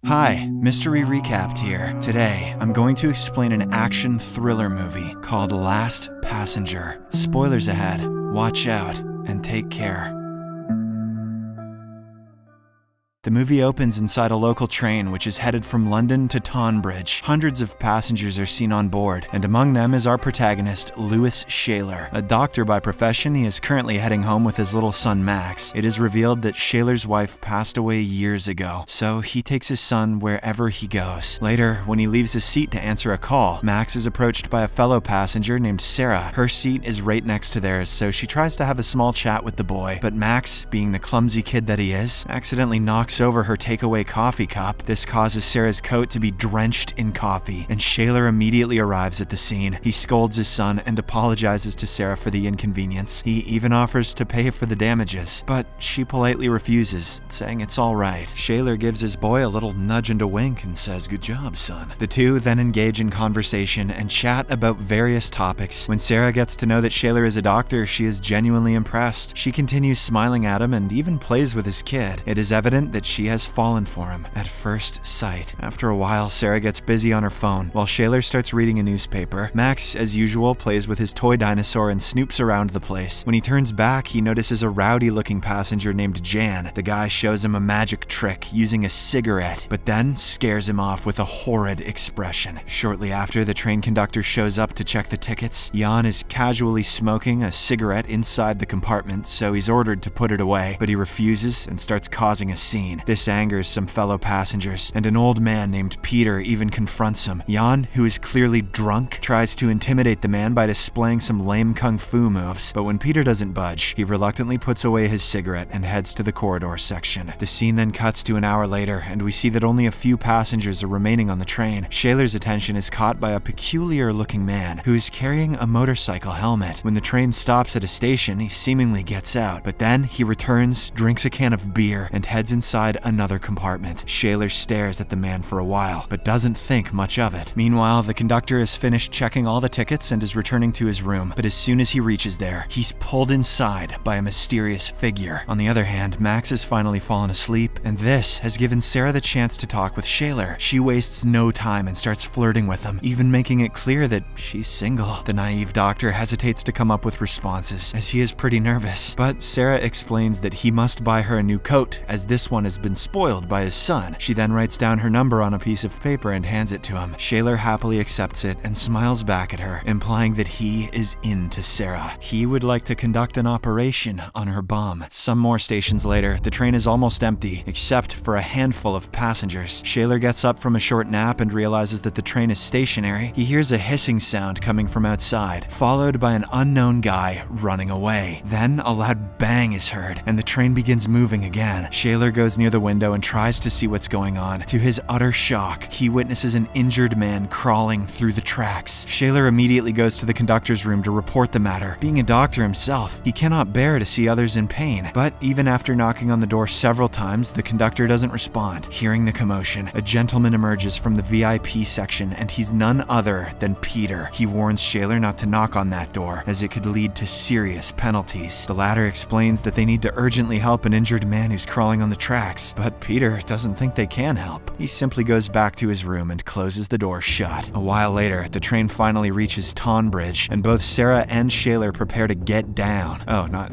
Hi, Mystery Recapped here. Today, I'm going to explain an action thriller movie called Last Passenger. Spoilers ahead. Watch out and take care. The movie opens inside a local train which is headed from London to Tonbridge. Hundreds of passengers are seen on board, and among them is our protagonist, Lewis Shaler. A doctor by profession, he is currently heading home with his little son Max. It is revealed that Shaler's wife passed away years ago, so he takes his son wherever he goes. Later, when he leaves his seat to answer a call, Max is approached by a fellow passenger named Sarah. Her seat is right next to theirs, so she tries to have a small chat with the boy, but Max, being the clumsy kid that he is, accidentally knocks over her takeaway coffee cup. This causes Sarah's coat to be drenched in coffee, and Shaler immediately arrives at the scene. He scolds his son and apologizes to Sarah for the inconvenience. He even offers to pay for the damages, but she politely refuses, saying it's all right. Shaler gives his boy a little nudge and a wink and says, "Good job, son." The two then engage in conversation and chat about various topics. When Sarah gets to know that Shaler is a doctor, she is genuinely impressed. She continues smiling at him and even plays with his kid. It is evident that she has fallen for him at first sight. After a while, Sarah gets busy on her phone while Shaler starts reading a newspaper. Max, as usual, plays with his toy dinosaur and snoops around the place. When he turns back, he notices a rowdy-looking passenger named Jan. The guy shows him a magic trick using a cigarette, but then scares him off with a horrid expression. Shortly after, the train conductor shows up to check the tickets. Jan is casually smoking a cigarette inside the compartment, so he's ordered to put it away, but he refuses and starts causing a scene. This angers some fellow passengers, and an old man named Peter even confronts him. Jan, who is clearly drunk, tries to intimidate the man by displaying some lame kung fu moves, but when Peter doesn't budge, he reluctantly puts away his cigarette and heads to the corridor section. The scene then cuts to an hour later, and we see that only a few passengers are remaining on the train. Shaler's attention is caught by a peculiar-looking man who is carrying a motorcycle helmet. When the train stops at a station, he seemingly gets out, but then he returns, drinks a can of beer, and heads inside another compartment. Shaler stares at the man for a while, but doesn't think much of it. Meanwhile, the conductor has finished checking all the tickets and is returning to his room, but as soon as he reaches there, he's pulled inside by a mysterious figure. On the other hand, Max has finally fallen asleep, and this has given Sarah the chance to talk with Shaler. She wastes no time and starts flirting with him, even making it clear that she's single. The naive doctor hesitates to come up with responses, as he is pretty nervous, but Sarah explains that he must buy her a new coat, as this one has been spoiled by his son. She then writes down her number on a piece of paper and hands it to him. Shaler happily accepts it and smiles back at her, implying that he is into Sarah. He would like to conduct an operation on her bomb. Some more stations later, the train is almost empty, except for a handful of passengers. Shaler gets up from a short nap and realizes that the train is stationary. He hears a hissing sound coming from outside, followed by an unknown guy running away. Then a loud bang is heard, and the train begins moving again. Shaler goes near the window and tries to see what's going on. To his utter shock, he witnesses an injured man crawling through the tracks. Shaler immediately goes to the conductor's room to report the matter. Being a doctor himself, he cannot bear to see others in pain, but even after knocking on the door several times, the conductor doesn't respond. Hearing the commotion, a gentleman emerges from the VIP section, and he's none other than Peter. He warns Shaler not to knock on that door, as it could lead to serious penalties. The latter explains that they need to urgently help an injured man who's crawling on the tracks, but Peter doesn't think they can help. He simply goes back to his room and closes the door shut. A while later, the train finally reaches Tonbridge, and both Sarah and Shaler prepare to get down.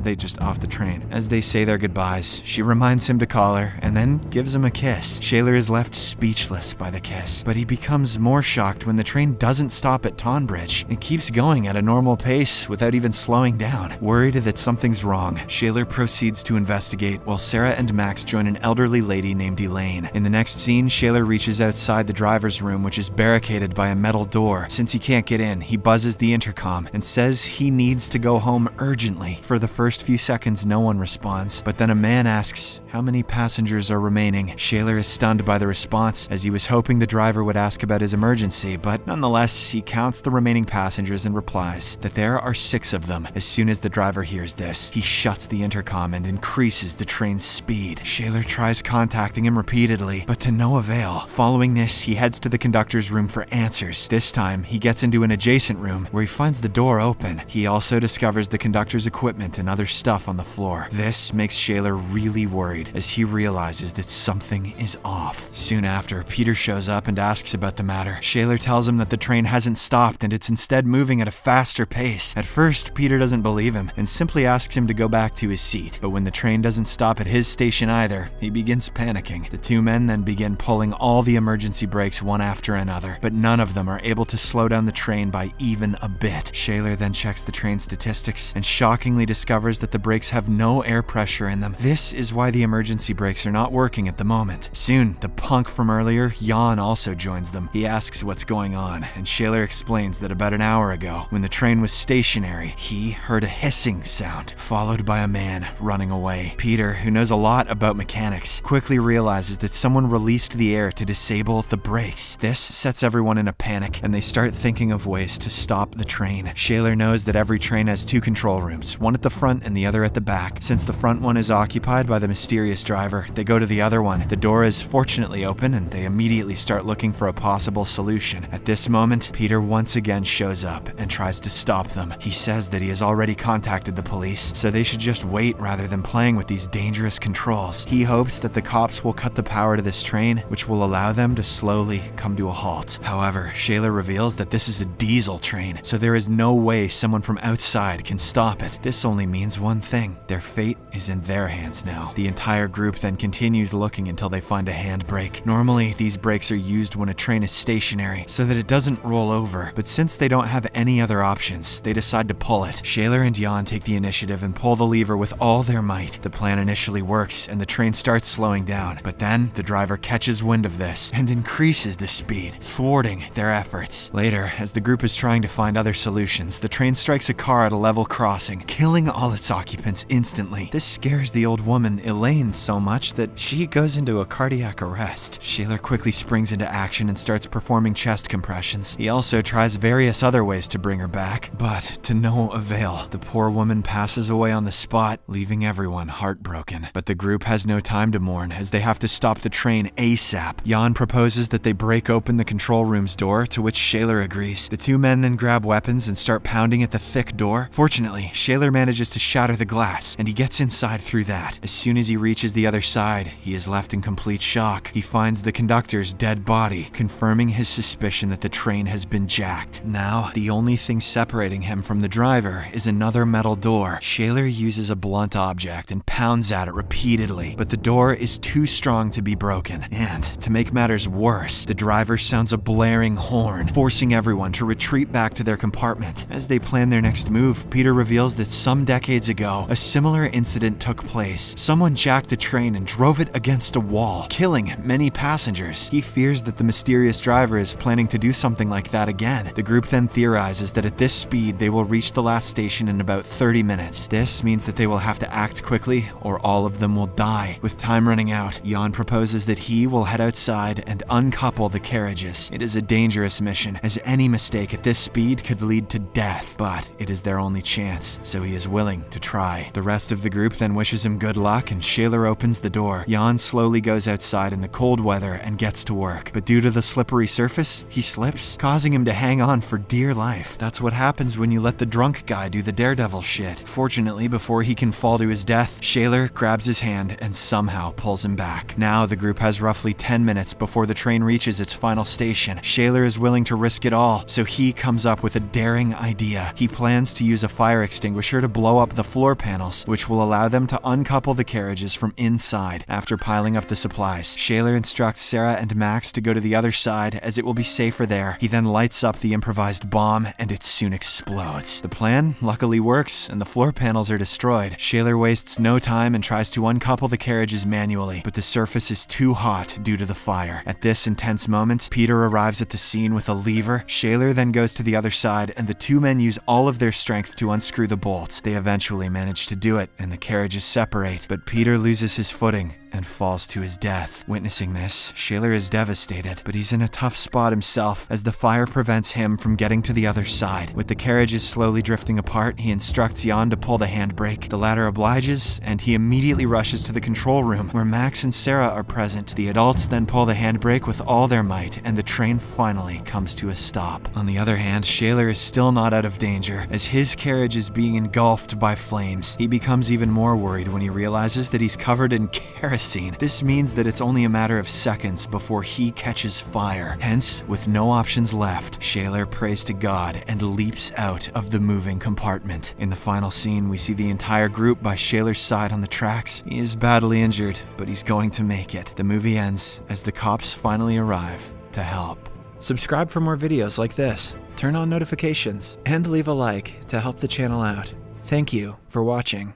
They just off the train. As they say their goodbyes, she reminds him to call her, and then gives him a kiss. Shaler is left speechless by the kiss, but he becomes more shocked when the train doesn't stop at Tonbridge. It keeps going at a normal pace without even slowing down. Worried that something's wrong, Shaler proceeds to investigate while Sarah and Max join an elderly lady named Elaine. In the next scene, Shaler reaches outside the driver's room, which is barricaded by a metal door. Since he can't get in, he buzzes the intercom and says he needs to go home urgently. For the first few seconds, no one responds, but then a man asks how many passengers are remaining. Shaler is stunned by the response, as he was hoping the driver would ask about his emergency, but nonetheless, he counts the remaining passengers and replies that there are 6 of them. As soon as the driver hears this, he shuts the intercom and increases the train's speed. Shaler tries contacting him repeatedly, but to no avail. Following this, he heads to the conductor's room for answers. This time, he gets into an adjacent room where he finds the door open. He also discovers the conductor's equipment and other stuff on the floor. This makes Shaler really worried as he realizes that something is off. Soon after, Peter shows up and asks about the matter. Shaler tells him that the train hasn't stopped and it's instead moving at a faster pace. At first, Peter doesn't believe him and simply asks him to go back to his seat. But when the train doesn't stop at his station either, he begins panicking. The two men then begin pulling all the emergency brakes one after another, but none of them are able to slow down the train by even a bit. Shaler then checks the train statistics and shockingly discovers that the brakes have no air pressure in them. This is why the emergency brakes are not working at the moment. Soon, the punk from earlier, Jan, also joins them. He asks what's going on, and Shaler explains that about an hour ago, when the train was stationary, he heard a hissing sound, followed by a man running away. Peter, who knows a lot about mechanics, quickly realizes that someone released the air to disable the brakes. This sets everyone in a panic, and they start thinking of ways to stop the train. Shaler knows that every train has two control rooms, one at the front and the other at the back. Since the front one is occupied by the mysterious driver, they go to the other one. The door is fortunately open, and they immediately start looking for a possible solution. At this moment, Peter once again shows up and tries to stop them. He says that he has already contacted the police, so they should just wait rather than playing with these dangerous controls. He hopes that the cops will cut the power to this train, which will allow them to slowly come to a halt. However, Shaler reveals that this is a diesel train, so there is no way someone from outside can stop it. This only means one thing: their fate is in their hands now. The entire group then continues looking until they find a handbrake. Normally, these brakes are used when a train is stationary so that it doesn't roll over, but since they don't have any other options, they decide to pull it. Shaler and Jan take the initiative and pull the lever with all their might. The plan initially works and the train starts slowing down, but then the driver catches wind of this and increases the speed, thwarting their efforts. Later, as the group is trying to find other solutions, the train strikes a car at a level crossing, killing all its occupants instantly. This scares the old woman, Elaine, so much that she goes into a cardiac arrest. Shaler quickly springs into action and starts performing chest compressions. He also tries various other ways to bring her back, but to no avail. The poor woman passes away on the spot, leaving everyone heartbroken. But the group has no time to mourn, as they have to stop the train ASAP. Jan proposes that they break open the control room's door, to which Shaler agrees. The two men then grab weapons and start pounding at the thick door. Fortunately, Shaler manages to shatter the glass, and he gets inside through that. As soon as he reaches the other side, he is left in complete shock. He finds the conductor's dead body, confirming his suspicion that the train has been jacked. Now, the only thing separating him from the driver is another metal door. Shaler uses a blunt object and pounds at it repeatedly, but the door is too strong to be broken. And, to make matters worse, the driver sounds a blaring horn, forcing everyone to retreat back to their compartment. As they plan their next move, Peter reveals that some decades ago, a similar incident took place. Someone jacked a train and drove it against a wall, killing many passengers. He fears that the mysterious driver is planning to do something like that again. The group then theorizes that at this speed, they will reach the last station in about 30 minutes. This means that they will have to act quickly, or all of them will die. With time running out, Jan proposes that he will head outside and uncouple the carriages. It is a dangerous mission, as any mistake at this speed could lead to death, but it is their only chance, so he is willing to try. The rest of the group then wishes him good luck, and Shaler opens the door. Jan slowly goes outside in the cold weather and gets to work, but due to the slippery surface, he slips, causing him to hang on for dear life. That's what happens when you let the drunk guy do the daredevil shit. Fortunately, before he can fall to his death, Shaler grabs his hand and somehow pulls him back. Now the group has roughly 10 minutes before the train reaches its final station. Shaler is willing to risk it all, so he comes up with a daring idea. He plans to use a fire extinguisher to blow up the floor panels, which will allow them to uncouple the carriages from inside. After piling up the supplies, Shaler instructs Sarah and Max to go to the other side, as it will be safer there. He then lights up the improvised bomb, and it soon explodes. The plan luckily works, and the floor panels are destroyed. Shaler wastes no time and tries to uncouple the carriages manually, but the surface is too hot due to the fire. At this intense moment, Peter arrives at the scene with a lever. Shaler then goes to the other side, and the two men use all of their strength to unscrew the bolts. They eventually manage to do it, and the carriages separate, but Peter loses his footing and falls to his death. Witnessing this, Shaler is devastated, but he's in a tough spot himself as the fire prevents him from getting to the other side. With the carriages slowly drifting apart, he instructs Jan to pull the handbrake. The latter obliges, and he immediately rushes to the control room where Max and Sarah are present. The adults then pull the handbrake with all their might, and the train finally comes to a stop. On the other hand, Shaler is still not out of danger as his carriage is being engulfed by flames. He becomes even more worried when he realizes that he's covered in kerosene. This means that it's only a matter of seconds before he catches fire. Hence, with no options left, Shaler prays to God and leaps out of the moving compartment. In the final scene, we see the entire group by Shaler's side on the tracks. He is badly injured, but he's going to make it. The movie ends as the cops finally arrive to help. Subscribe for more videos like this, turn on notifications, and leave a like to help the channel out. Thank you for watching.